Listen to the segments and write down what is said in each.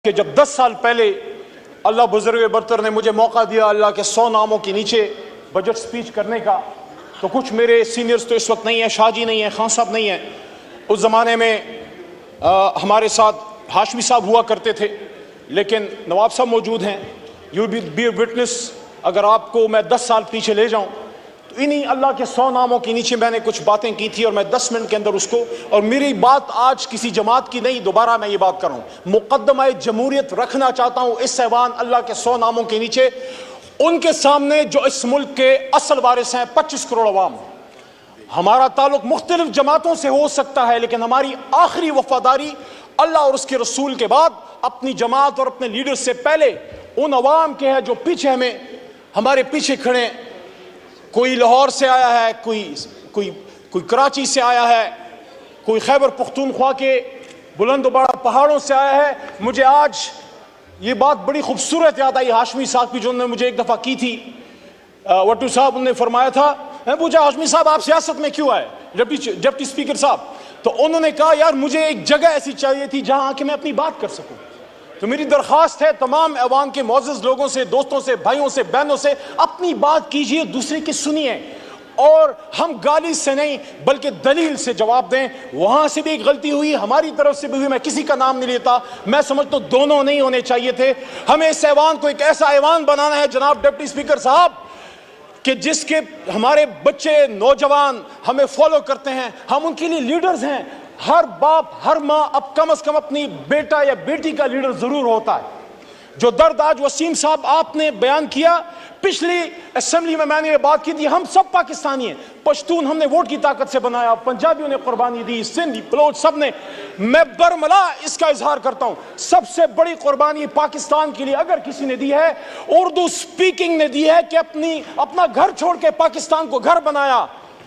کہ جب 10 سال پہلے اللہ بزرگ برتر نے مجھے موقع دیا اللہ کے 100 ناموں کے نیچے بجٹ سپیچ کرنے کا، تو کچھ میرے سینئرز تو اس وقت نہیں ہیں، شاہ جی نہیں ہیں، خان صاحب نہیں ہیں، اس زمانے میں ہمارے ساتھ ہاشمی صاحب ہوا کرتے تھے، لیکن نواب صاحب موجود ہیں، یو بی اے وٹنس۔ اگر آپ کو میں 10 سال پیچھے لے جاؤں تو انہی اللہ کے 100 ناموں کے نیچے میں نے کچھ باتیں کی تھی، اور میں 10 منٹ کے اندر اس کو، اور میری بات آج کسی جماعت کی نہیں، دوبارہ میں یہ بات کر رہا ہوں، مقدمہ جمہوریت رکھنا چاہتا ہوں اس ایوان اللہ کے 100 ناموں کے نیچے ان کے سامنے جو اس ملک کے اصل وارث ہیں، 25 کروڑ عوام۔ ہمارا تعلق مختلف جماعتوں سے ہو سکتا ہے، لیکن ہماری آخری وفاداری اللہ اور اس کے رسول کے بعد اپنی جماعت اور اپنے لیڈر سے پہلے ان عوام کے ہے جو پیچھے ہمارے پیچھے کھڑے، کوئی لاہور سے آیا ہے، کوئی کراچی سے آیا ہے، کوئی خیبر پختونخوا کے بلند و بالا پہاڑوں سے آیا ہے۔ مجھے آج یہ بات بڑی خوبصورت یاد آئی ہاشمی صاحب کی، جو انہوں نے مجھے ایک دفعہ کی تھی۔ وٹو صاحب نے فرمایا تھا، میں پوچھا ہاشمی صاحب آپ سیاست میں کیوں آئے، ڈپٹی اسپیکر صاحب، تو انہوں نے کہا یار مجھے ایک جگہ ایسی چاہیے تھی جہاں کہ میں اپنی بات کر سکوں۔ تو میری درخواست ہے تمام ایوان کے معزز لوگوں سے، دوستوں سے، بھائیوں سے، بہنوں سے، اپنی بات کیجئے، دوسرے کی سنیے، اور ہم گالی سے نہیں بلکہ دلیل سے جواب دیں۔ وہاں سے بھی ایک غلطی ہوئی، ہماری طرف سے بھی ہوئی، میں کسی کا نام نہیں لیتا، میں سمجھتا ہوں دونوں نہیں ہونے چاہیے تھے۔ ہمیں اس ایوان کو ایک ایسا ایوان بنانا ہے جناب ڈپٹی اسپیکر صاحب کہ جس کے ہمارے بچے نوجوان ہمیں فالو کرتے ہیں، ہم ان کے لیے لیڈرز ہیں۔ ہر باپ ہر ماں اب کم از کم اپنی بیٹا یا بیٹی کا لیڈر ضرور ہوتا ہے۔ جو درد آج وسیم صاحب آپ نے بیان کیا، پچھلی اسمبلی میں نے یہ بات کی تھی، ہم سب پاکستانی ہیں، پشتون ہم نے ووٹ کی طاقت سے بنایا، پنجابیوں نے قربانی دی، سندھی بلوچ سب نے، میں برملا اس کا اظہار کرتا ہوں، سب سے بڑی قربانی پاکستان کے لیے اگر کسی نے دی ہے، اردو سپیکنگ نے دی ہے کہ اپنا گھر چھوڑ کے پاکستان کو گھر بنایا۔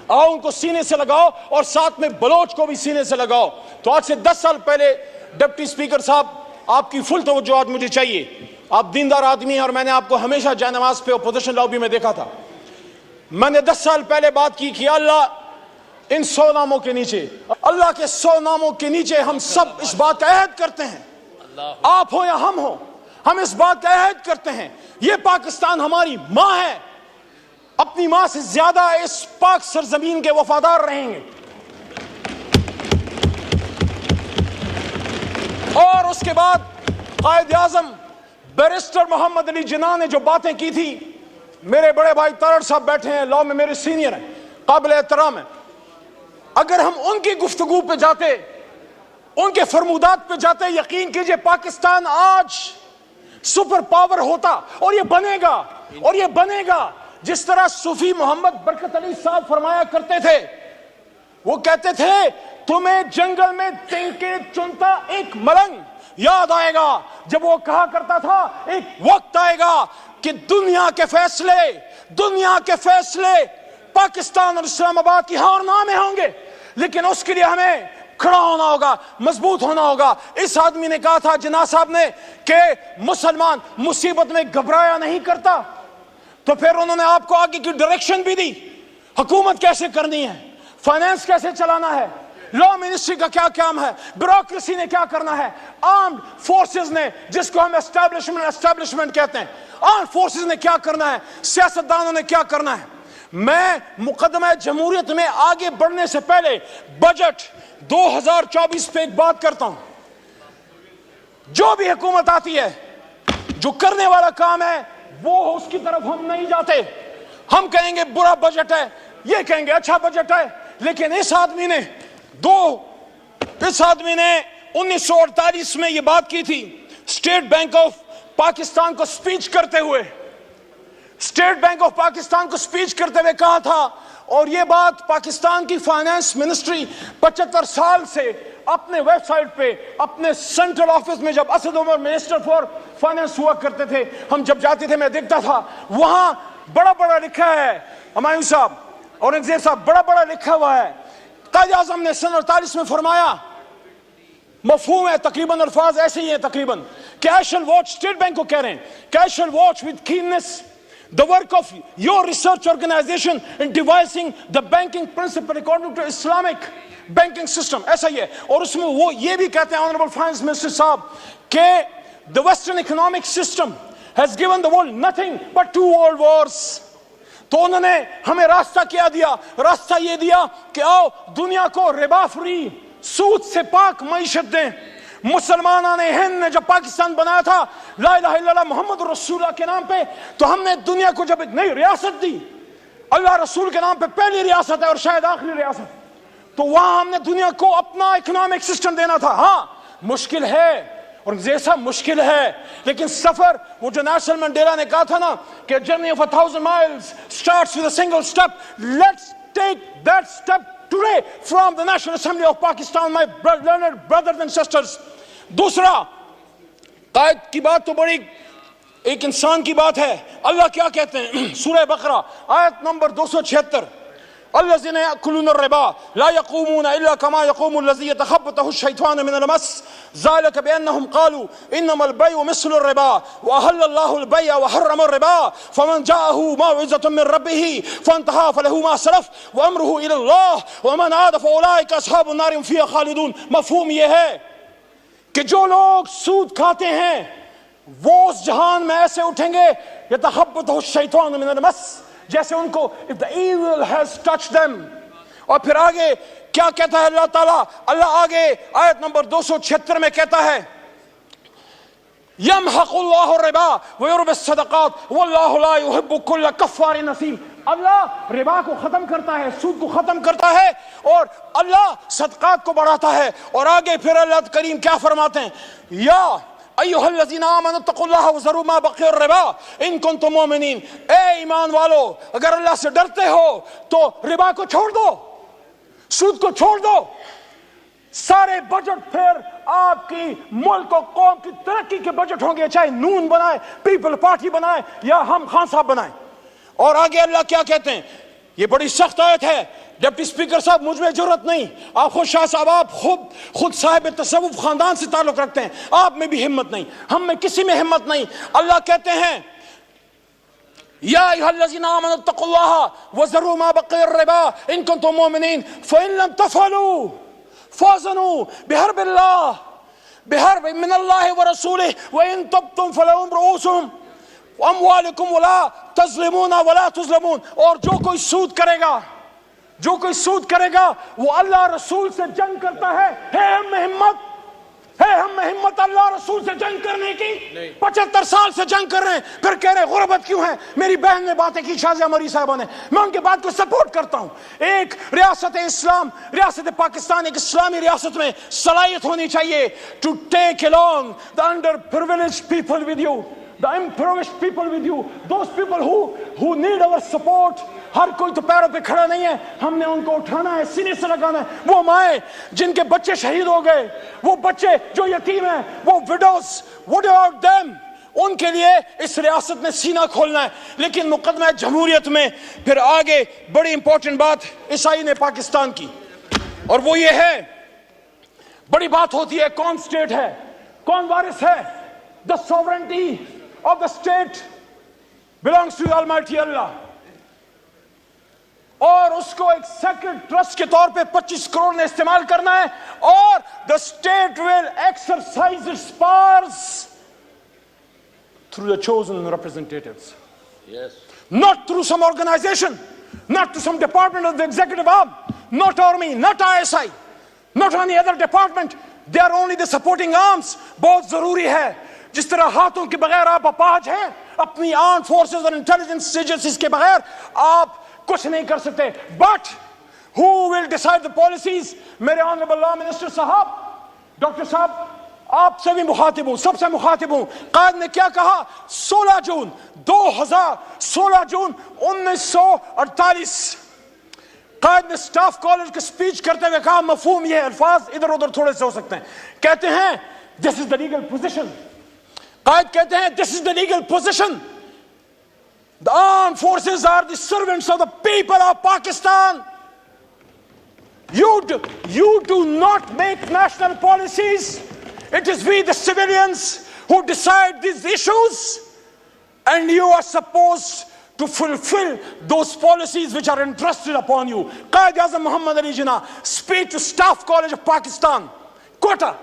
آؤ ان کو سینے سے لگاؤ اور ساتھ میں بلوچ کو بھی سینے سے لگاؤ۔ تو آج سے 10 سال پہلے ڈپٹی اسپیکر صاحب آپ کی فل توجہ آج مجھے چاہیے، آپ دیندار آدمی ہیں اور میں نے آپ کو ہمیشہ جائے نماز پہ اپوزیشن لابی میں دیکھا تھا۔ میں نے 10 سال پہلے بات کی کہ اللہ ان 100 ناموں کے نیچے، اللہ کے 100 ناموں کے نیچے ہم سب اس بات کا عہد کرتے ہیں، آپ ہو یا ہم اس بات کا عہد کرتے ہیں، یہ پاکستان ہماری ماں ہے، اپنی ماں سے زیادہ اس پاک سرزمین کے وفادار رہیں گے۔ اور اس کے بعد قائد اعظم بیرسٹر محمد علی جناح نے جو باتیں کی تھی، میرے بڑے بھائی تارڑ صاحب بیٹھے ہیں، لاء میں میرے سینئر ہیں، قابل احترام ہیں، اگر ہم ان کی گفتگو پہ جاتے، ان کے فرمودات پہ جاتے، یقین کیجئے پاکستان آج سپر پاور ہوتا، اور یہ بنے گا جس طرح صوفی محمد برکت علی صاحب فرمایا کرتے تھے، وہ کہتے تھے تمہیں جنگل میں تنکے چنتا ایک ملنگ یاد آئے گا، جب وہ کہا کرتا تھا ایک وقت آئے گا کہ دنیا کے فیصلے پاکستان اور اسلام آباد کی ہار نہ میں ہوں گے، لیکن اس کے لیے ہمیں کھڑا ہونا ہوگا، مضبوط ہونا ہوگا۔ اس آدمی نے کہا تھا جناح صاحب نے کہ مسلمان مصیبت میں گھبرایا نہیں کرتا، تو پھر انہوں نے آپ کو آگے کی ڈائریکشن بھی دی، حکومت کیسے کرنی ہے، فائنانس کیسے چلانا ہے، لا منسٹری کا کیا کام ہے، بیوروکریسی نے کیا کرنا ہے، آرمڈ فورسز نے، جس کو ہم اسٹیبلشمنٹ کہتے ہیں، آرمڈ فورسز نے کیا کرنا ہے، سیاستدانوں نے کیا کرنا ہے۔ میں مقدمہ جمہوریت میں آگے بڑھنے سے پہلے بجٹ 2024 پہ ایک بات کرتا ہوں، جو بھی حکومت آتی ہے، جو کرنے والا کام ہے وہ اس کی طرف ہم نہیں جاتے، ہم کہیں گے برا بجٹ ہے، یہ کہیں گے اچھا بجٹ ہے، لیکن اس آدمی نے 1948 میں یہ بات کی تھی، اسٹیٹ بینک آف پاکستان کو سپیچ کرتے ہوئے کہا تھا، اور یہ بات پاکستان کی فائنانس منسٹری 75 سال سے اپنے ویب سائٹ پہ، اپنے سینٹرل آفس میں، جب Asad Umar minister for finance ہوا کرتے تھے، ہم جب جاتے تھے میں دیکھتا تھا وہاں بڑا لکھا ہے، ہمایوں صاحب، اورنگزیب صاحب، بڑا لکھا ہوا ہے، قائد اعظم نے سن 48 میں فرمایا، مفہوم ہے تقریباً، الفاظ ایسے ہی ہیں تقریباً، کہ I shall watch، state bank کو کہہ رہے ہیں کہ I shall watch with keenness the work of your research organization in devising the banking principle according to Islamic banking system، ایسا ہی ہے۔ اور اس میں وہ یہ بھی کہتے ہیں آنریبل فائنانس منسٹر صاحب کہ The Western economic system has given the world nothing but 2 world wars. تو انہوں نے ہمیں راستہ کیا دیا؟ راستہ یہ دیا کہ آؤ دنیا کو ربا فری، سود سے پاک معیشت دیں. مسلمانوں نے ہند نے جب پاکستان بنایا تھا لا الہ الا اللہ محمد رسول اللہ کے نام پہ، تو ہم نے دنیا کو جب ایک نئی ریاست دی، اللہ رسول کے نام پہ پہلی ریاست ہے اور شاید آخری ریاست، تو وہاں ہم نے دنیا کو اپنا اکنامک سسٹم دینا تھا. ہاں مشکل ہے اور جیسا مشکل ہے، لیکن سفر، وہ جو نیلسن منڈیلا نے کہا تھا نا کہ journey of 1000 miles starts with a single step. Let's take that step today from the National Assembly of Pakistan, my learned brothers and sisters. دوسرا، قائد کی بات تو بڑی ایک انسان کی بات ہے. اللہ کیا کہتے ہیں؟ سورہ بقرہ آیت نمبر 276، الذين يأكلون الربا لا يقومون إلا كما يقوم الذي يتخبطه الشيطان من المس ذلك بأنهم قالوا إنما البيع مثل الربا وأحل الله البيع وحرم الربا فمن جاءه موعظة من ربه فانتهى فله ما سلف وأمره إلى الله ومن عاد فأولئك أصحاب النار هم فيها خالدون. مفہوم یہ ہے کہ جو لوگ سود کھاتے ہیں وہ اس جہان میں ایسے اٹھیں گے يتخبطه الشيطان من المس، جیسے ان کو if the evil has touched them. اور پھر آگے کیا کہتا ہے اللہ تعالیٰ؟ اللہ آگے آیت نمبر 276 میں کہتا ہے یمحق اللہ الربا ویربی الصدقات واللہ لا يحب كل کفار نثیم. اللہ ربا کو ختم کرتا ہے، سود کو ختم کرتا ہے، اور اللہ صدقات کو بڑھاتا ہے. اور آگے پھر اللہ کریم کیا فرماتے ہیں؟ یا ایھا الذین آمنوا اتقوا اللہ وذروا ما بقی الربا ان کنتم مؤمنین. اے ایمان والو، اگر اللہ سے ڈرتے ہو تو ربا کو چھوڑ دو، سود کو چھوڑ دو. سارے بجٹ پھر آپ کی ملک و قوم کی ترقی کے بجٹ ہوں گے، چاہے نون بنائے، پیپل پارٹی بنائے یا ہم خان صاحب بنائیں. اور آگے اللہ کیا کہتے ہیں؟ یہ بڑی سخت آیت ہے. ڈپٹی اسپیکر صاحب مجھ میں جرت نہیں، آپ خود شاہ صاحب آپ خود صاحب تصوف خاندان سے تعلق رکھتے ہیں، آپ میں بھی ہمت نہیں، ہم میں کسی میں ہمت نہیں. اللہ کہتے ہیں یا ایھا الذین آمنوا اتقوا اللہ وذروا ما بقی الربا ان کنتم مؤمنین فإن لم تفعلوا فاذنوا بحرب اللہ بحرب من اللہ ورسولہ وإن تبتم فلکم رؤوس اموالکم ولا تظلمون ولا تظلمون. اور جو کوئی سود کرے گا وہ اللہ رسول سے جنگ کرتا ہے. ہم میں ہمت اللہ رسول سے جنگ کرنے کی؟ 75 سال سے جنگ کر رہے ہیں، پھر کہہ رہے غربت کیوں ہے؟ میری بہن نے باتیں کی، شازیہ مری صاحبہ نے، میں ان کے بات کو سپورٹ کرتا ہوں. ایک ریاست اسلام، ریاست پاکستان ایک اسلامی ریاست میں صلاحیت ہونی چاہیے to take along the underprivileged people with you, the impoverished people with you, those people who need our support. ہر کوئی تو پیروں پہ کھڑا نہیں ہے، ہم نے ان کو اٹھانا ہے، سینے سے لگانا ہے. وہ مائیں جن کے بچے شہید ہو گئے، وہ بچے جو یتیم ہیں، وہ widows, what about them؟ ان کے لیے اس ریاست نے سینہ کھولنا ہے. لیکن مقدمہ جمہوریت میں پھر آگے بڑی امپورٹنٹ بات عیسائی نے پاکستان کی، اور وہ یہ ہے، بڑی بات ہوتی ہے کون اسٹیٹ ہے، کون وارث ہے. The sovereignty of the state belongs to Almighty Allah. اور اس کو ایک سیکرڈ ٹرسٹ کے طور پہ 25 کروڑ نے استعمال کرنا ہے، اور the state will exercise its powers through the chosen representatives. Yes. Not through some organization, not through some department of the executive arm, not army, not ISI, not any other department. They are only the supporting arms. بہت ضروری ہے. جس طرح ہاتھوں کے بغیر آپ اپاہج ہیں، اپنی آرم فورسز اور انٹیلیجنس ایجنسیز کے بغیر آپ کچھ نہیں کر سکتے. But who will decide the policies؟ میرے آنریبل لا منسٹر صاحب، ڈاکٹر صاحب، آپ سے بھی مخاطب ہوں، سب سے مخاطب ہوں. قائد نے کیا کہا؟ 16 جون 1948 قائد نے سٹاف کالج کی سپیچ کرتے ہوئے کہا، مفہوم یہ ہے، الفاظ ادھر ادھر تھوڑے سے ہو سکتے ہیں، کہتے ہیں this is the legal position. قائد کہتے ہیں this is the legal position. The armed forces are the servants of the people of Pakistan. You do not make national policies. It is we the civilians who decide these issues, and you are supposed to fulfill those policies which are entrusted upon you. Quaid-e-Azam Muhammad Ali Jinnah, speech to Staff College of Pakistan, Quetta.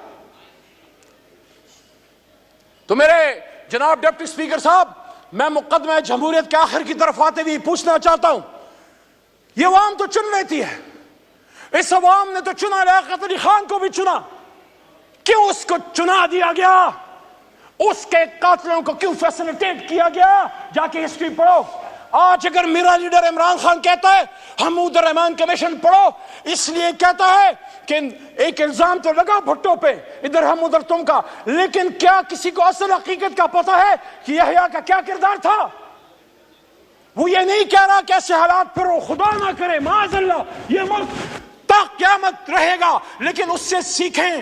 تو میرے جناب deputy speaker صاحب، میں مقدمہ جمہوریت کے آخر کی طرف آتے ہوئے پوچھنا چاہتا ہوں، یہ عوام تو چن لیتی ہے، اس عوام نے تو چنا، لیاقت علی خان کو بھی چنا، کیوں اس کو چنا دیا گیا؟ اس کے قاتلوں کو کیوں فیسلیٹیٹ کیا گیا؟ جا کے ہسٹری پڑھو۔ آج اگر میرا لیڈر عمران خان کہتا ہے حمود الرحمان کمیشن پڑھو، اس لیے کہتا ہے کہ ایک الزام تو لگا بھٹو پہ، ادھر ہم ادھر تم کا، لیکن کیا کسی کو اصل حقیقت کا پتہ ہے کہ یحییٰ کا کیا کردار تھا؟ وہ یہ نہیں کہہ رہا کہ ایسے حالات پھر وہ خدا نہ کرے، معاذ اللہ، یہ ملک تا قیامت رہے گا، لیکن اس سے سیکھیں،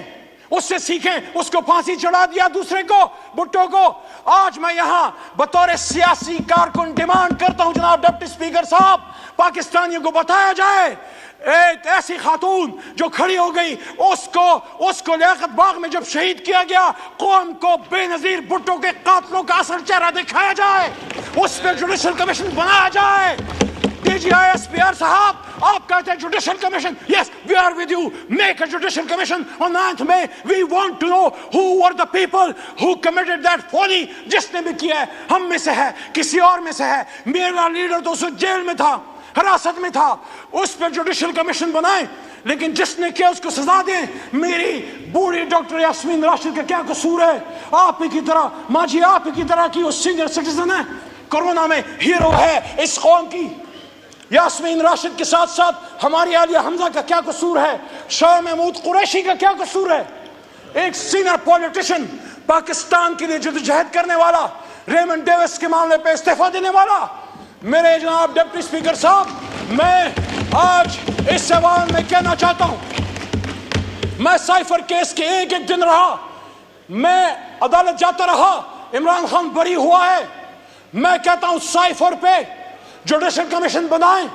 اس سے سیکھیں۔ اس کو پھانسی چڑھا دیا دوسرے کو، بھٹو کو۔ آج میں یہاں بطور سیاسی کارکن ڈیمانڈ کرتا ہوں جناب ڈپٹی اسپیکر صاحب، پاکستانیوں کو بتایا جائے ایک ایسی خاتون جو کھڑی ہو گئی، اس کو لیاقت باغ میں جب شہید کیا گیا، قوم کو بے نظیر بھٹو کے قاتلوں کا اصل چہرہ دکھایا جائے، اس پہ جوڈیشل کمیشن بنایا جائے۔ D G I S P R صاحب، آپ کہتے ہیں judicial commission, yes we are with you, make a judicial commission on 9th May, we want to know who were the people who committed that folly۔ جس نے بھی کیا ہے، ہم میں سے ہے، کسی اور میں سے ہے، میرا لیڈر تو اس جیل میں تھا، حراست میں تھا، اس پہ جوڈیشل کمیشن بنائیں، لیکن جس نے کیا اس کو سزا دیں۔ میری بوڑھی ڈاکٹر یاسمین راشد کا کیا قصور ہے؟ آپ ہی کی طرح، ماں جی آپ ہی کی طرح کی وہ سینئر سٹیزن ہے، کرونا میں ہیرو ہے اس قوم کی۔ یاسمین راشد کے ساتھ ساتھ ہماری عالیہ حمزہ کا کیا قصور ہے؟ شاہ محمود قریشی کا کیا قصور ہے؟ ایک سینئر پولیٹیشن، پاکستان کے لیے جدوجہد کرنے والا، ریمنڈ ڈیوس کے معاملے پہ استعفیٰ دینے والا۔ میرے جناب ڈپٹی اسپیکر صاحب، میں آج اس سوال میں کہنا چاہتا ہوں، میں سائفر کیس کے ایک ایک دن رہا، میں عدالت جاتا رہا، عمران خان بری ہوا ہے، میں کہتا ہوں سائفر پہ جوڈیشل کمیشن بنائیں۔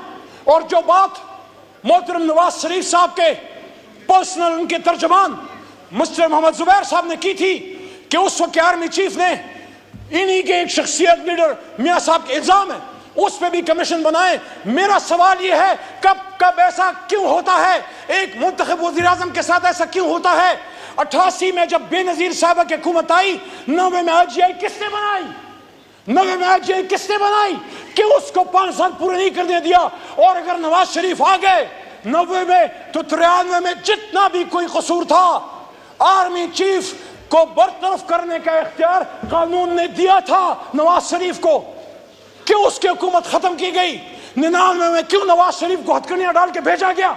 اور جو بات محترم نواز شریف صاحب کے پرسنل ان کے ترجمان مسٹر محمد زبیر صاحب نے کی تھی کہ اس وقت آرمی چیف نے انہی کے ایک شخصیت لیڈر میاں صاحب کے الزام ہے، اس پہ بھی کمیشن بنائیں۔ میرا سوال یہ ہے، کب ایسا کیوں ہوتا ہے؟ ایک منتخب وزیر اعظم کے ساتھ ایسا کیوں ہوتا ہے؟ 88 میں جب بے نظیر صاحبہ کی حکومت آئی، 90 میں آج آئی کس نے بنائی؟ 90 میں آج آئی کس نے بنائی؟ کہ اس کو 5 سال پورے نہیں کرنے دیا۔ اور اگر نواز شریف آ گئے 90 میں تو 93 میں جتنا بھی کوئی قصور تھا، آرمی چیف کو برطرف کرنے کا اختیار قانون نے دیا تھا نواز شریف کو۔ کیوں اس کی حکومت ختم کی گئی؟ 99 میں کیوں نواز شریف کو ہتھکڑیاں ڈال کے بھیجا گیا؟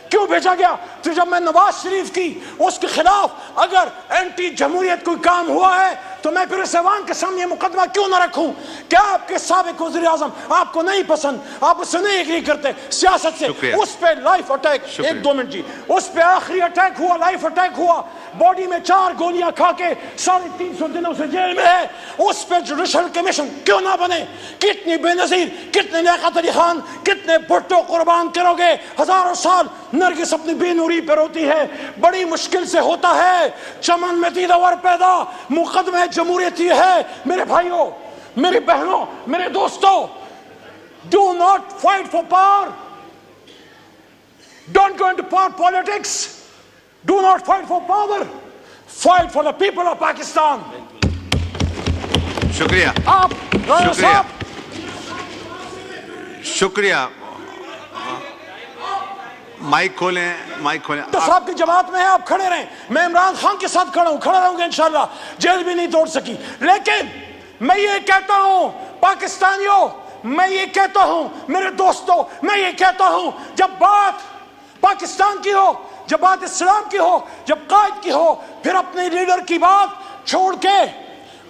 کیوں بھیجا گیا؟ تو جب میں نواز شریف کی اس کے خلاف اگر اینٹی جمہوریت کوئی کام ہوا ہے تو میں پھر اس ایوان کے سامنے مقدمہ کیوں نہ رکھوں؟ کیا آپ کے سابق وزیر اعظم آپ کو نہیں پسند، آپ اس سے نہیں ایگری کرتے سیاست سے؟ اس پہ لائف اٹیک، 1-2 منٹ جی، اس پہ آخری اٹیک ہوا، لائف اٹیک ہوا، باڈی میں 4 گولیاں کھا کے 350 دنوں سے جیل میں ہے، اس پہ جوڈیشل کمیشن کیوں نہ بنے؟ کتنی بے نظیر، کتنے لیاقت علی خان، کتنے بھٹو قربان کرو گے؟ ہزاروں سال نرگس اپنی بے نوری پہ روتی ہے، بڑی مشکل سے ہوتا ہے چمن میں دیدور پیدا۔ مقدمہ جمہوریت یہ ہے میرے بھائیوں، میری بہنوں، میرے دوستوں، do not fight for power, don't go into power politics, do not fight for power, fight for the people of Pakistan۔ شکریہ، آپ شکریہ، شکریہ۔ مائک کھولیں، مائک کھولیں۔ تو صاحب کی جماعت میں ہیں، آپ کھڑے رہیں، میں عمران خان کے ساتھ کھڑا ہوں، کھڑا رہوں گا انشاءاللہ، جیل بھی نہیں توڑ سکی۔ لیکن میں یہ کہتا ہوں پاکستانیوں، میں یہ کہتا ہوں میرے دوستوں، میں یہ کہتا ہوں جب بات پاکستان کی ہو، جب بات اسلام کی ہو، جب قائد کی ہو، پھر اپنے لیڈر کی بات چھوڑ کے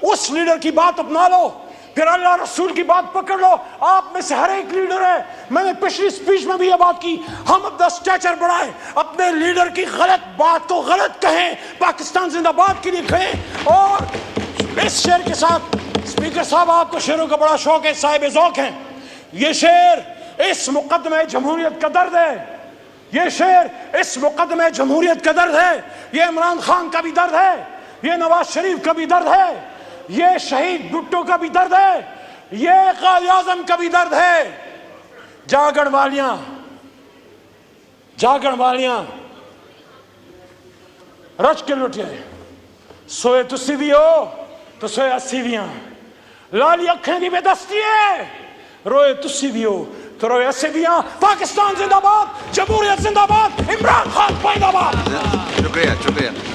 اس لیڈر کی بات اپنا لو، پھر اللہ رسول کی بات پکڑ لو۔ آپ میں سے ہر ایک لیڈر ہے، میں نے پچھلی سپیچ میں بھی یہ بات کی، ہم اپنا سٹیچر بڑھائیں، اپنے لیڈر کی غلط بات کو غلط کہیں، پاکستان زندہ باد کے لیے کہیں۔ اور اس شعر کے ساتھ اسپیکر صاحب آپ کو شعروں کا بڑا شوق ہے، صاحب ذوق ہیں، یہ شعر اس مقدمہ جمہوریت کا درد ہے، یہ شعر اس مقدمہ جمہوریت کا درد ہے، یہ عمران خان کا بھی درد ہے، یہ نواز شریف کا بھی درد ہے، یہ شہید بھٹو کا بھی درد ہے، یہ قائد اعظم کا بھی درد ہے۔ جاگن والیاں، جاگن والیاں رچ کے لٹے، سوئے تسی بھی ہو، تسے اسی بھی ہیں لالی اکھیں دی بے دستی ہے روئے تسی بھی ہو تو روئے ایسے بھی ہیں پاکستان زندہ باد جمہوریت زندہ باد عمران خان پائدہ باد شکریہ شکریہ